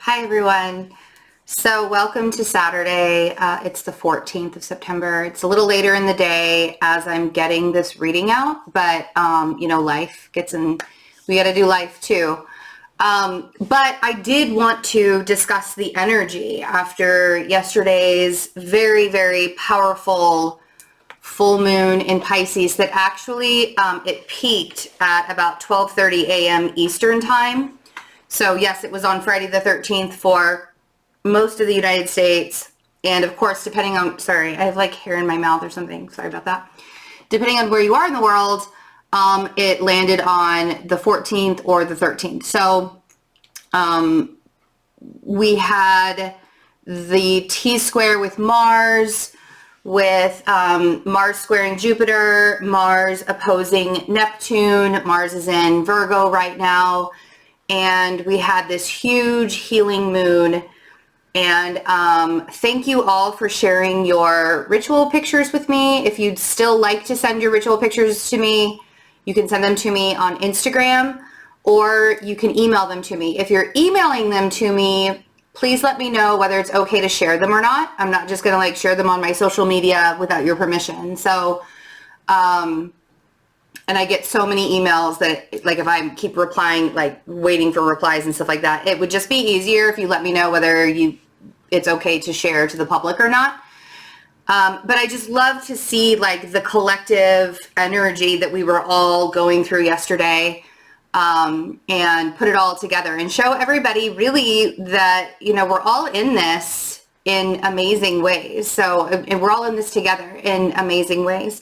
Hi everyone. So welcome to Saturday. It's the 14th of September. It's a little later in the day as I'm getting this reading out, but life gets in, we got to do life too. But I did want to discuss the energy after yesterday's very, very powerful full moon in Pisces that actually it peaked at about 12:30 a.m. Eastern time. So yes, it was on Friday the 13th for most of the United States. And of course, depending on, sorry, I have like hair in my mouth or something. Sorry about that. Depending on where you are in the world, it landed on the 14th or the 13th. So we had the T-square with Mars, with Mars squaring Jupiter, Mars opposing Neptune. Mars is in Virgo right now. And we had this huge healing moon. And thank you all for sharing your ritual pictures with me. If you'd still like to send your ritual pictures to me, you can send them to me on Instagram or you can email them to me. If you're emailing them to me, please let me know whether it's okay to share them or not. I'm not just gonna share them on my social media without your permission. So, and I get so many emails that if I keep replying, waiting for replies and stuff like that, it would just be easier if you let me know whether it's okay to share to the public or not. But I just love to see the collective energy that we were all going through yesterday, and put it all together and show everybody really that, we're all in this in amazing ways. So, and we're all in this together in amazing ways.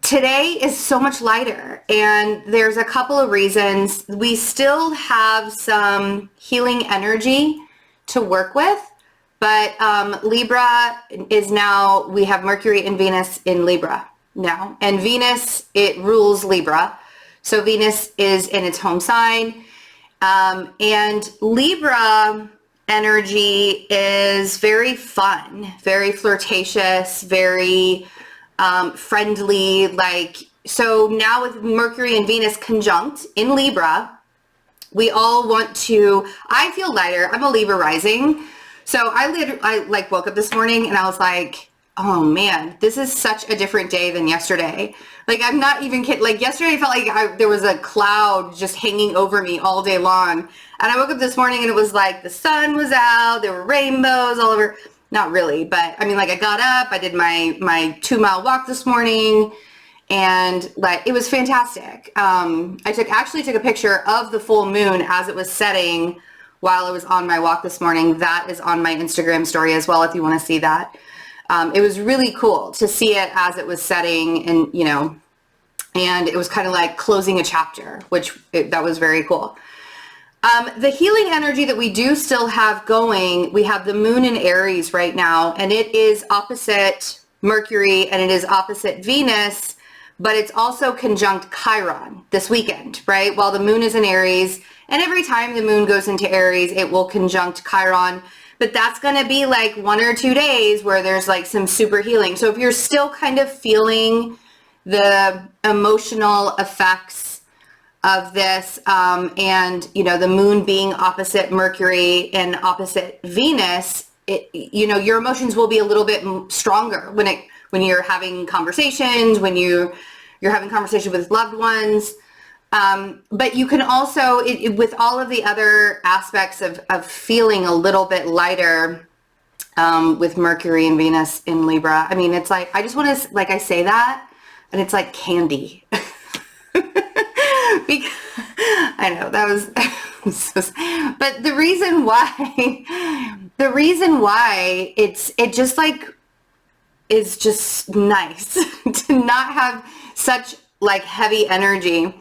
Today is so much lighter, and there's a couple of reasons. We still have some healing energy to work with, but Libra is now, we have Mercury and Venus in Libra now, and Venus, it rules Libra. So Venus is in its home sign, and Libra energy is very fun, very flirtatious, very friendly, so now with Mercury and Venus conjunct in Libra, we all want to, I feel lighter. I'm a Libra rising. So I woke up this morning and I was like, oh man, this is such a different day than yesterday. I'm not even kidding. Yesterday I felt like there was a cloud just hanging over me all day long. And I woke up this morning and it was the sun was out, there were rainbows all over. Not really, but I mean, I got up, I did my 2-mile walk this morning, and it was fantastic. I actually took a picture of the full moon as it was setting while I was on my walk this morning. That is on my Instagram story as well if you want to see that. It was really cool to see it as it was setting, and and it was kind of closing a chapter, that was very cool. The healing energy that we do still have going, we have the moon in Aries right now, and it is opposite Mercury and it is opposite Venus, but it's also conjunct Chiron this weekend, right? While the moon is in Aries, and every time the moon goes into Aries, it will conjunct Chiron, but that's going to be 1 or 2 days where there's some super healing. So if you're still kind of feeling the emotional effects of this, and the moon being opposite Mercury and opposite Venus, your emotions will be a little bit stronger when you're having conversations, when you're having conversation with loved ones. But you can also, with all of the other aspects of feeling a little bit lighter, with Mercury and Venus in Libra. I mean, it's I just want to, I say that, and it's like candy. Because, I know that was, but the reason why it just is just nice to not have such heavy energy.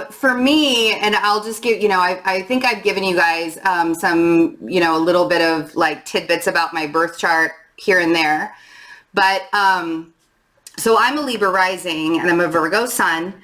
For me, and I'll just give, I think I've given you guys some, a little bit of tidbits about my birth chart here and there. But so I'm a Libra rising and I'm a Virgo sun.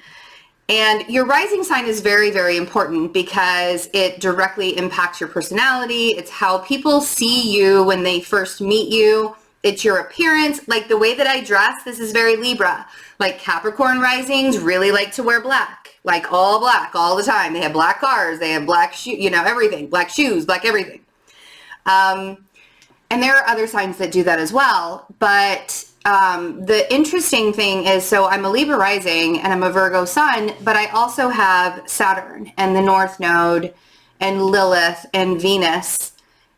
And your rising sign is very, very important because it directly impacts your personality. It's how people see you when they first meet you. it's your appearance, like the way that I dress. This is very Libra. Like Capricorn risings really like to wear black, like all black all the time. They have black cars, they have black shoes, you know, everything, black shoes, black everything. And there are other signs that do that as well. But the interesting thing is, so I'm a Libra rising and I'm a Virgo sun, but I also have Saturn and the North Node and Lilith and Venus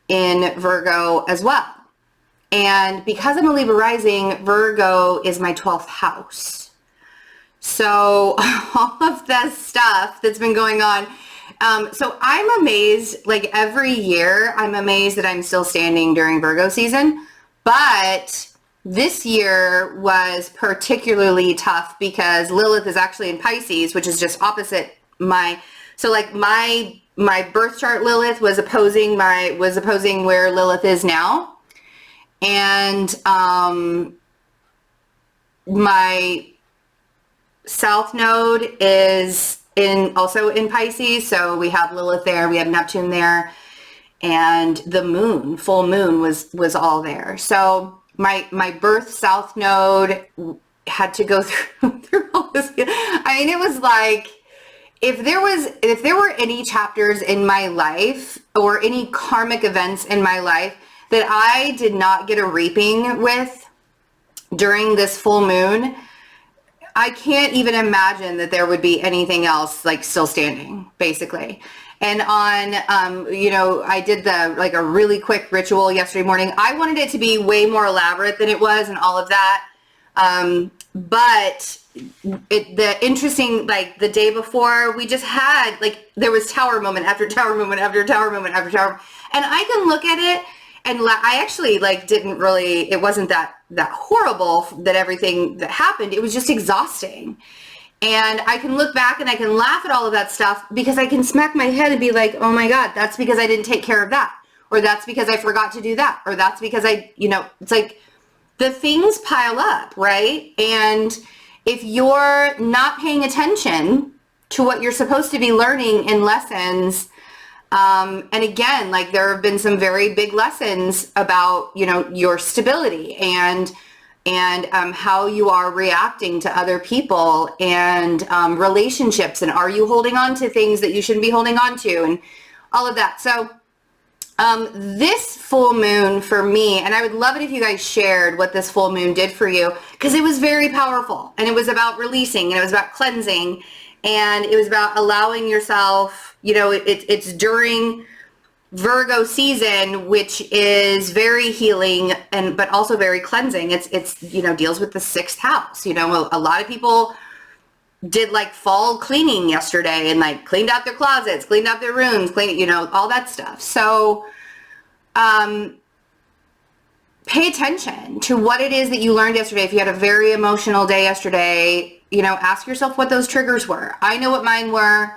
in Virgo as well. And because I'm a Libra rising, Virgo is my 12th house. So all of that stuff that's been going on. So I'm amazed, like every year, I'm amazed that I'm still standing during Virgo season. But this year was particularly tough because Lilith is actually in Pisces, which is just opposite so like my birth chart Lilith was opposing where Lilith is now. And my South Node is also in Pisces, so we have Lilith there, we have Neptune there, and the moon, full moon was all there. So my birth South Node had to go through all this. I mean, it was like, if there were any chapters in my life or any karmic events in my life that I did not get a reaping with during this full moon, I can't even imagine that there would be anything else like still standing, basically. And on, you know, I did a really quick ritual yesterday morning. I wanted it to be way more elaborate than it was and all of that. But the interesting, like the day before, we just had, like, there was tower moment after tower moment after tower moment after tower. And I can look at it and I actually didn't really, it wasn't that horrible that everything that happened. It was just exhausting. And I can look back and I can laugh at all of that stuff because I can smack my head and be like, oh my God, that's because I didn't take care of that. Or that's because I forgot to do that. Or that's because it's like the things pile up, right? And if you're not paying attention to what you're supposed to be learning in lessons, and again, like there have been some very big lessons about, you know, your stability and how you are reacting to other people and relationships, and are you holding on to things that you shouldn't be holding on to, and all of that. So this full moon for me, and I would love it if you guys shared what this full moon did for you, because it was very powerful, and it was about releasing, and it was about cleansing, and it was about allowing yourself, you know, it's during Virgo season, which is very healing but also very cleansing. It's you know, deals with the 6th house. You know, a lot of people did like fall cleaning yesterday and like cleaned out their closets, cleaned out their rooms, you know, all that stuff. So pay attention to what it is that you learned yesterday. If you had a very emotional day yesterday, you know, ask yourself what those triggers were. I know what mine were.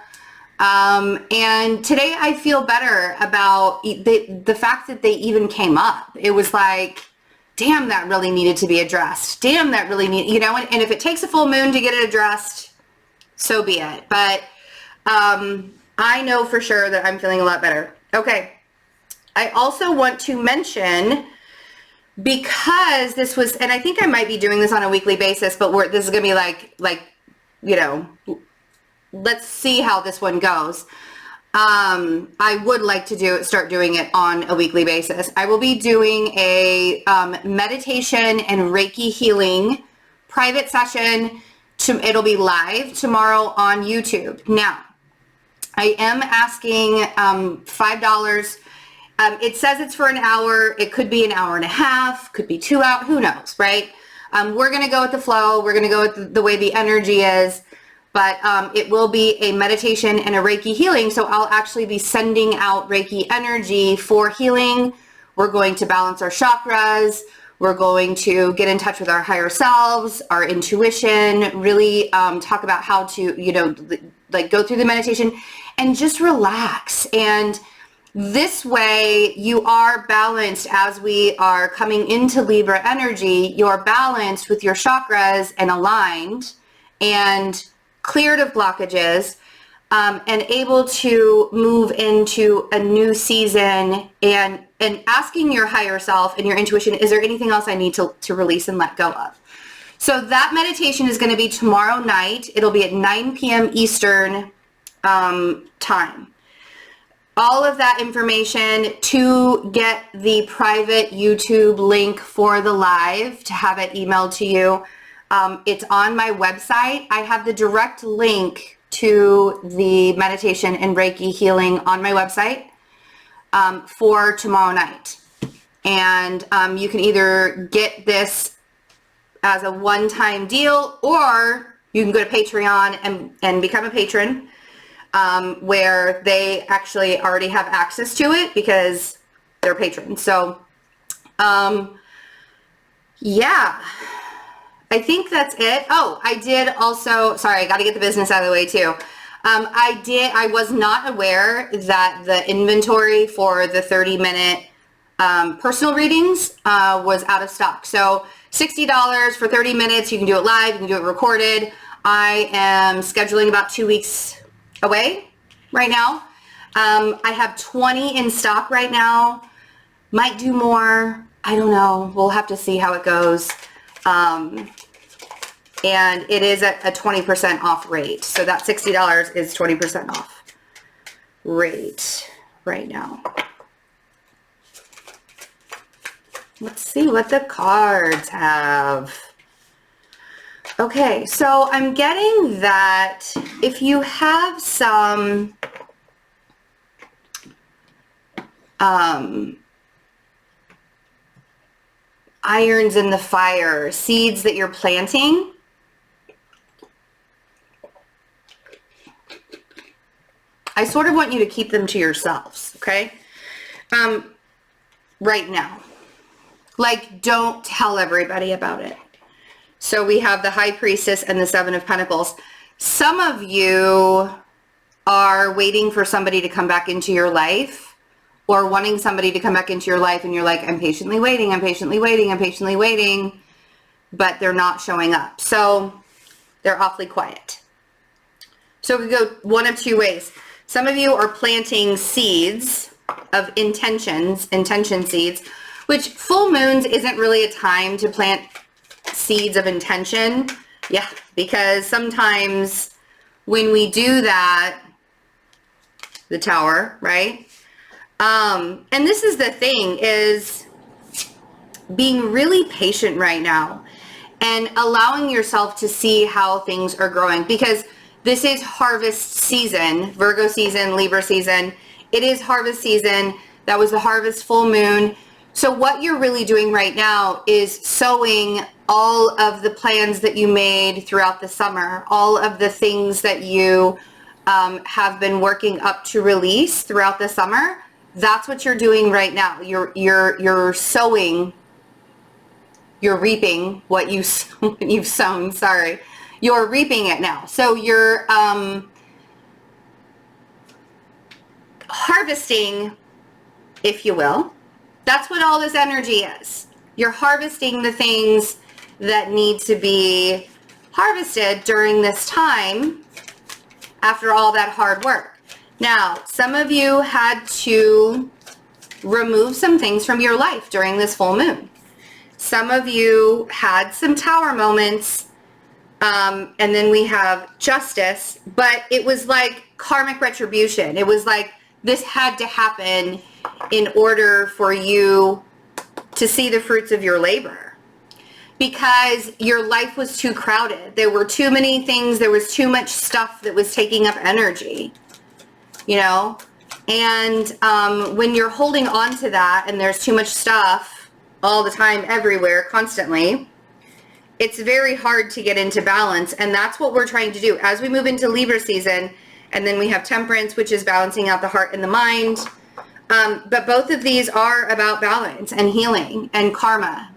And today I feel better about the fact that they even came up. It was like, damn, that really needed to be addressed. Damn, that really you know, and if it takes a full moon to get it addressed, so be it. But, I know for sure that I'm feeling a lot better. Okay. I also want to mention, because this was, and I think I might be doing this on a weekly basis, but this is going to be like, you know, let's see how this one goes. I would like to start doing it on a weekly basis. I will be doing a meditation and Reiki healing private session. It'll be live tomorrow on YouTube. Now, I am asking $5. It says it's for an hour. It could be an hour and a half, could be 2 hours, who knows, right? We're going to go with the flow. We're going to go with the way the energy is. But it will be a meditation and a Reiki healing. So I'll actually be sending out Reiki energy for healing. We're going to balance our chakras. We're going to get in touch with our higher selves, our intuition, really talk about how to, you know, like go through the meditation and just relax. And this way you are balanced as we are coming into Libra energy. You're balanced with your chakras and aligned and cleared of blockages, and able to move into a new season and and asking your higher self and your intuition, is there anything else I need to release and let go of? So that meditation is going to be tomorrow night. It'll be at 9 p.m. Eastern time. All of that information to get the private YouTube link for the live, to have it emailed to you. It's on my website. I have the direct link to the meditation and Reiki healing on my website for tomorrow night. And you can either get this as a one-time deal, or you can go to Patreon and become a patron, where they actually already have access to it because they're patrons. So, yeah, I think that's it. Oh, I did also, sorry, I got to get the business out of the way too. I was not aware that the inventory for the 30-minute personal readings was out of stock. So $60 for 30 minutes. You can do it live, you can do it recorded. I am scheduling about 2 weeks away right now. I have 20 in stock right now. Might do more. I don't know. We'll have to see how it goes. And it is at a 20% off rate. So that $60 is 20% off rate right now. Let's see what the cards have. Okay, so I'm getting that if you have some irons in the fire, seeds that you're planting, I sort of want you to keep them to yourselves, okay? Right now. Like, don't tell everybody about it. So we have the High Priestess and the Seven of Pentacles. Some of you are waiting for somebody to come back into your life, or wanting somebody to come back into your life, and you're like, I'm patiently waiting, I'm patiently waiting, I'm patiently waiting, but they're not showing up. So they're awfully quiet. So we go one of two ways. Some of you are planting seeds of intention seeds, which full moons isn't really a time to plant seeds of intention. Yeah, because sometimes when we do that, the Tower, right? And this is the thing, is being really patient right now and allowing yourself to see how things are growing, because this is harvest season, Virgo season, Libra season. It is harvest season. That was the harvest full moon. So what you're really doing right now is sowing all of the plans that you made throughout the summer, all of the things that you have been working up to release throughout the summer. That's what you're doing right now. You're sowing, you're reaping what you've sown, sorry. You're reaping it now. So you're harvesting, if you will. That's what all this energy is. You're harvesting the things that need to be harvested during this time after all that hard work. Now, some of you had to remove some things from your life during this full moon. Some of you had some Tower moments, and then we have Justice, but it was like karmic retribution. It was like this had to happen in order for you to see the fruits of your labor, because your life was too crowded. There were too many things. There was too much stuff that was taking up energy, you know? And when you're holding on to that and there's too much stuff all the time, everywhere, constantly, it's very hard to get into balance. And that's what we're trying to do as we move into Libra season. And then we have Temperance, which is balancing out the heart and the mind. But both of these are about balance and healing and karma.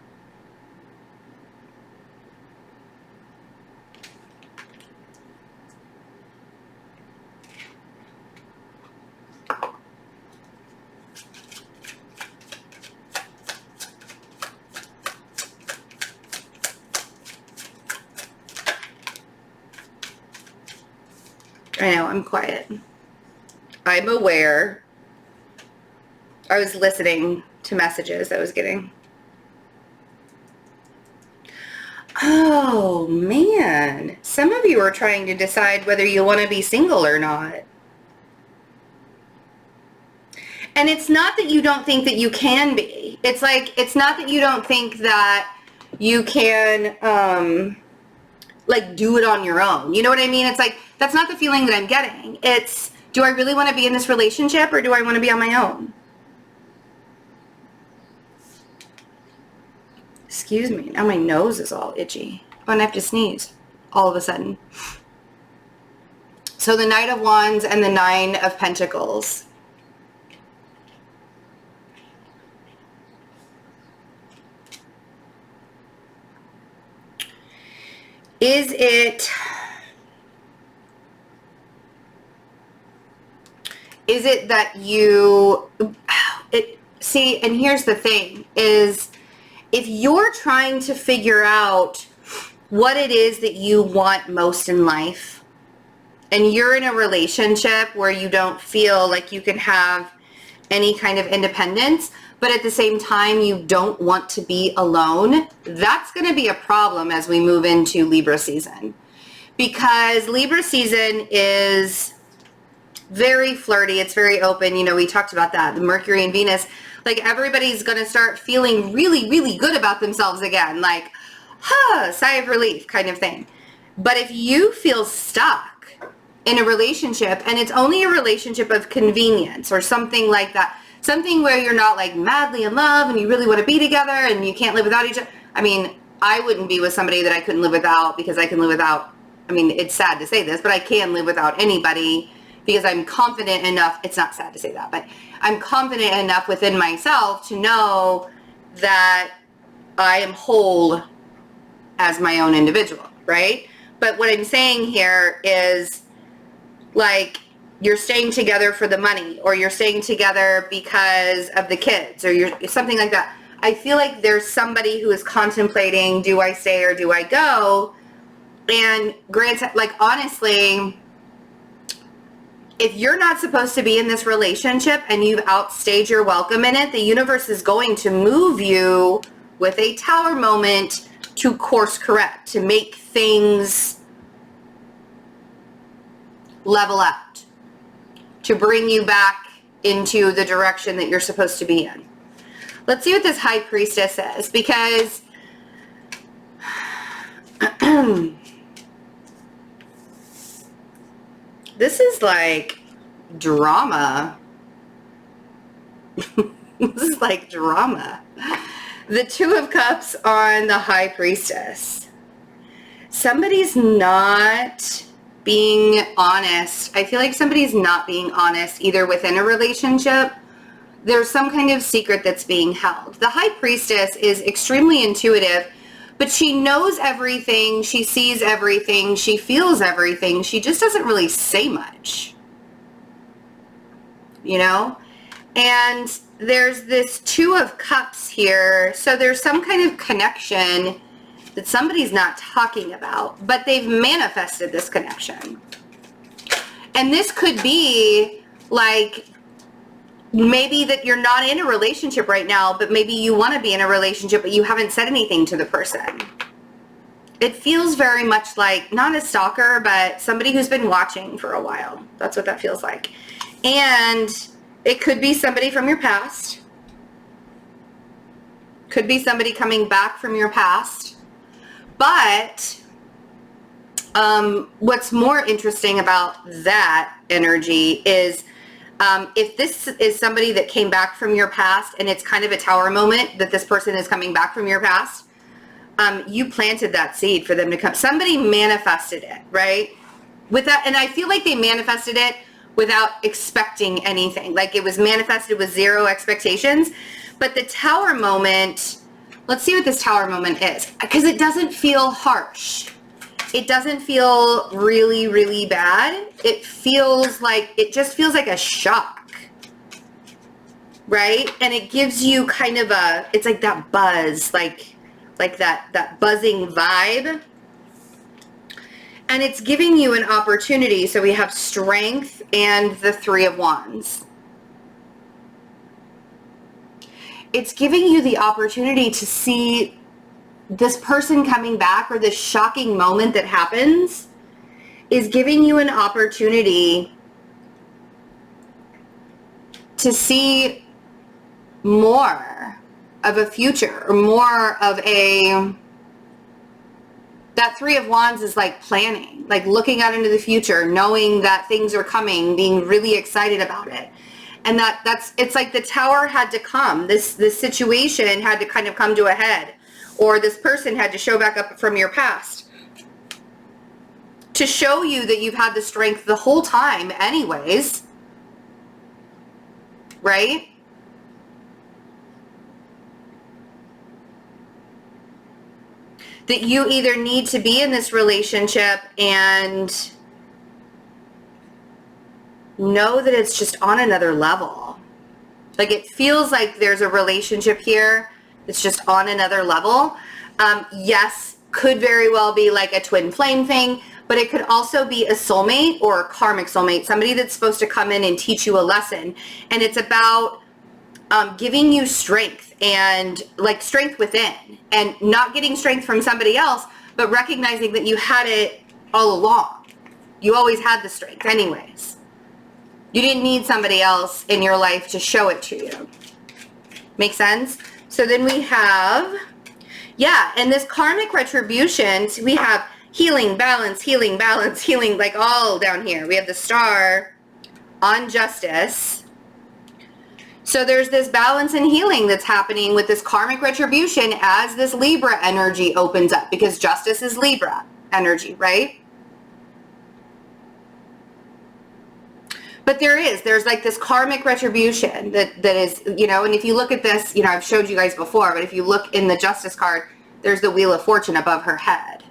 I know, I'm quiet. I'm aware. I was listening to messages I was getting. Oh, man. Some of you are trying to decide whether you want to be single or not. And it's not that you don't think that you can be. It's like, it's not that you don't think that you can, like, do it on your own. You know what I mean? It's like, that's not the feeling that I'm getting. It's, do I really want to be in this relationship, or do I want to be on my own? Excuse me, now my nose is all itchy. I'm gonna have to sneeze all of a sudden. So the Knight of Wands and the Nine of Pentacles. Is it that you, see, and here's the thing, is if you're trying to figure out what it is that you want most in life, and you're in a relationship where you don't feel like you can have any kind of independence, but at the same time you don't want to be alone, that's going to be a problem as we move into Libra season. Because Libra season is very flirty. It's very open. You know, we talked about that. The Mercury and Venus, like everybody's going to start feeling really, really good about themselves again. Like, sigh of relief kind of thing. But if you feel stuck in a relationship and it's only a relationship of convenience or something like that, something where you're not like madly in love and you really want to be together and you can't live without each other. I mean, I wouldn't be with somebody that I couldn't live without, because I can live without, I mean, it's sad to say this, but I can live without anybody because I'm confident enough, it's not sad to say that, but I'm confident enough within myself to know that I am whole as my own individual, right? But what I'm saying here is, like, you're staying together for the money, or you're staying together because of the kids, or you're something like that. I feel like there's somebody who is contemplating, do I stay or do I go? And granted, like, honestly, if you're not supposed to be in this relationship and you've outstayed your welcome in it, the universe is going to move you with a Tower moment to course correct, to make things level out, to bring you back into the direction that you're supposed to be in. Let's see what this High Priestess says, because this is like drama. This is like drama. The Two of Cups on the High Priestess. Somebody's not being honest. I feel like somebody's not being honest either within a relationship. There's some kind of secret that's being held. The High Priestess is extremely intuitive, but she knows everything, she sees everything, she feels everything. She just doesn't really say much, you know? And there's this Two of Cups here, so there's some kind of connection that somebody's not talking about, but they've manifested this connection. And this could be like, maybe that you're not in a relationship right now, but maybe you want to be in a relationship, but you haven't said anything to the person. It feels very much like, not a stalker, but somebody who's been watching for a while. That's what that feels like. And it could be somebody from your past. Could be somebody coming back from your past. But what's more interesting about that energy is, if this is somebody that came back from your past and it's kind of a Tower moment that this person is coming back from your past, you planted that seed for them to come. Somebody manifested it, right? With that, and I feel like they manifested it without expecting anything. Like, it was manifested with zero expectations. But the Tower moment, let's see what this Tower moment is, because it doesn't feel harsh. It doesn't feel really, really bad. It feels like, it just feels like a shock, right? And it gives you kind of a, it's like that buzz, like that buzzing vibe. And it's giving you an opportunity. So we have Strength and the Three of Wands. it's giving you the opportunity to see this person coming back, or this shocking moment that happens is giving you an opportunity to see more of a future, or more of a, that Three of Wands is like planning, like looking out into the future, knowing that things are coming, being really excited about it. And it's like the Tower had to come. This situation had to kind of come to a head, or this person had to show back up from your past to show you that you've had the strength the whole time anyways, right? That you either need to be in this relationship and know that it's just on another level. Like, it feels like there's a relationship here that's just on another level. Yes, could very well be like a twin flame thing, but it could also be a soulmate or a karmic soulmate, somebody that's supposed to come in and teach you a lesson. And it's about giving you strength, and like strength within, and not getting strength from somebody else, but recognizing that you had it all along. You always had the strength anyways. You didn't need somebody else in your life to show it to you. Make sense? So then we have, yeah, and this karmic retribution, so we have healing, balance, healing, like all down here. We have the Star on Justice. So there's this balance and healing that's happening with this karmic retribution as this Libra energy opens up, because Justice is Libra energy, right? But there's like this karmic retribution that is, you know, and if you look at this, you know, I've showed you guys before, but if you look in the Justice card, there's the Wheel of Fortune above her head.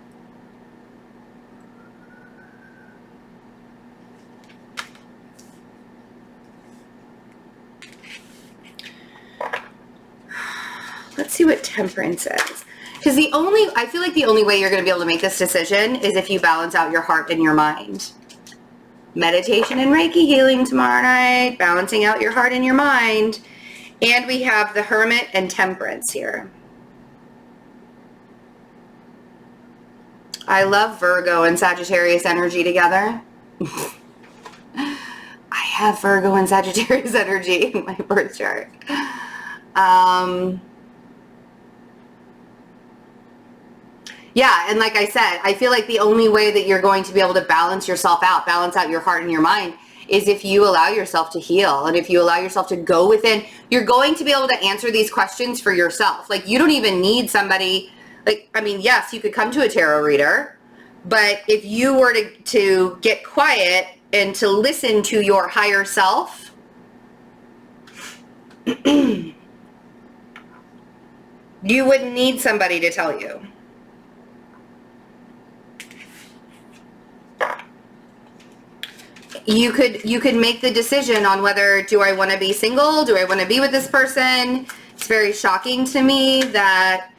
Let's see what Temperance is. Because I feel like the only way you're going to be able to make this decision is if you balance out your heart and your mind. Meditation and Reiki healing tomorrow night, balancing out your heart and your mind. And we have the Hermit and Temperance here. I love Virgo and Sagittarius energy together. I have Virgo and Sagittarius energy in my birth chart. Yeah, and like I said, I feel like the only way that you're going to be able to balance yourself out, balance out your heart and your mind, is if you allow yourself to heal, and if you allow yourself to go within. You're going to be able to answer these questions for yourself. Like, you don't even need somebody, like, I mean, yes, you could come to a tarot reader, but if you were to get quiet and to listen to your higher self, you wouldn't need somebody to tell you. You could make the decision on whether, do I want to be single? Do I want to be with this person? It's very shocking to me that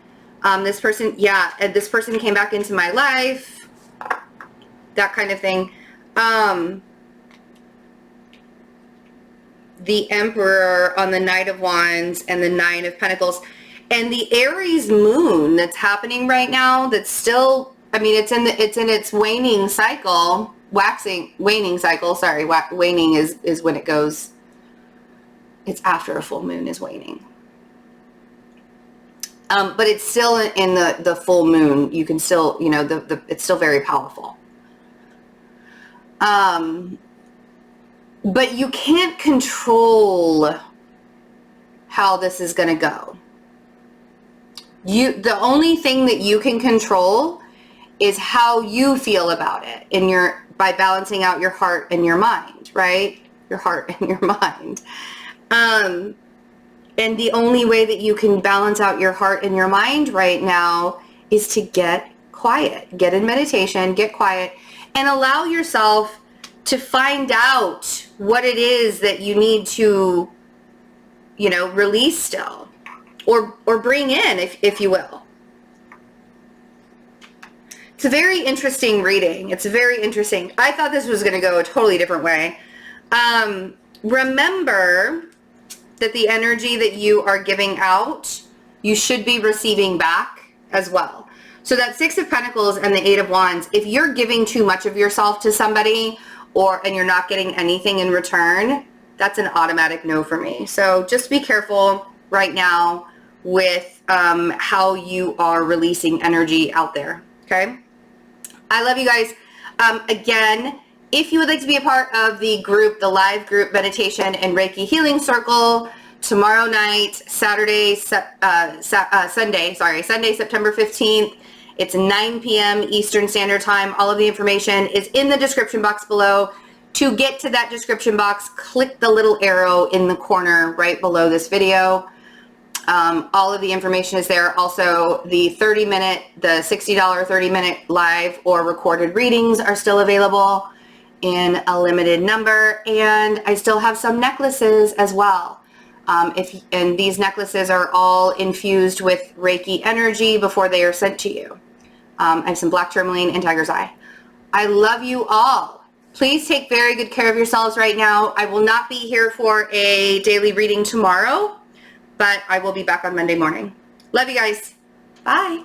this person came back into my life, that kind of thing. The Emperor on the Knight of Wands and the Nine of Pentacles, and the Aries moon that's happening right now, that's still, I mean, it's in its waning cycle. Waning cycle, sorry, waning is when it goes, it's after a full moon is waning. But it's still in the full moon. You can still, you know, it's still very powerful. But you can't control how this is going to go. The only thing that you can control is how you feel about it by balancing out your heart and your mind, right? Your heart and your mind. And the only way that you can balance out your heart and your mind right now is to get quiet, get in meditation, get quiet, and allow yourself to find out what it is that you need to, you know, release still, or bring in, if you will. It's a very interesting reading. It's very interesting. I thought this was going to go a totally different way. Remember that the energy that you are giving out, you should be receiving back as well. So that Six of Pentacles and the Eight of Wands, if you're giving too much of yourself to somebody and you're not getting anything in return, that's an automatic no for me. So just be careful right now with how you are releasing energy out there, okay? I love you guys. Again, if you would like to be a part of the group, the live group meditation and Reiki healing circle, tomorrow night, Sunday, September 15th, it's 9 p.m. Eastern Standard Time. All of the information is in the description box below. To get to that description box, click the little arrow in the corner right below this video. All of the information is there. Also, the $60 30-minute live or recorded readings are still available in a limited number. And I still have some necklaces as well. And these necklaces are all infused with Reiki energy before they are sent to you. I have some black tourmaline and tiger's eye. I love you all. Please take very good care of yourselves right now. I will not be here for a daily reading tomorrow, but I will be back on Monday morning. Love you guys. Bye.